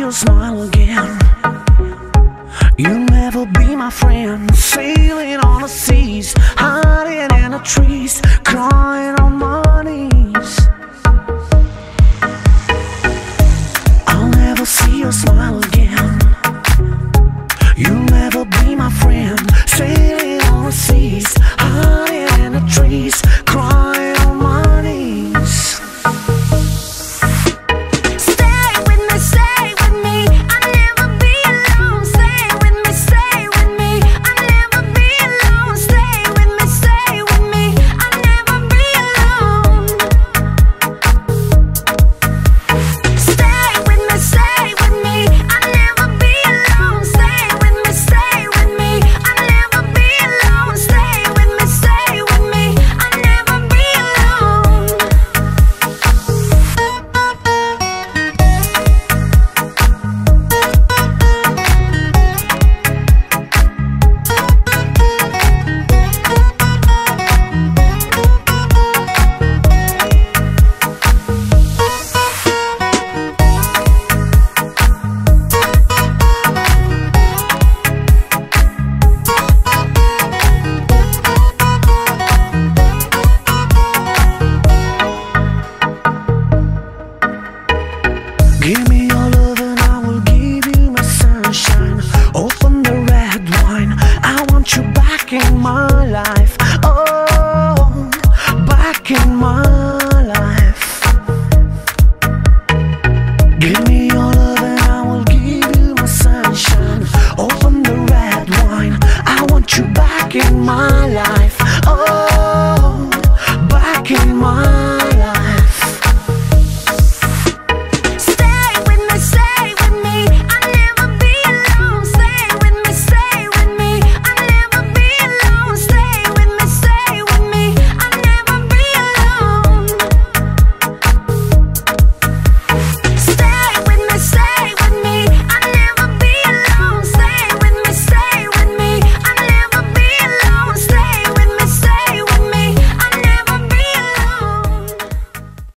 your smile again. You'll never be my friend. Sailing on the seas, hiding in the trees, crying on my knees. I'll never see your smile again. You'll never be my friend. Sailing on the seas, hiding in the trees, crying on my knees. Give me your love and I will give you my sunshine. Open the red wine, I want you back in my life. Oh, back in my life. Give me your love and I will give you my sunshine. Open the red wine, I want you back in my life.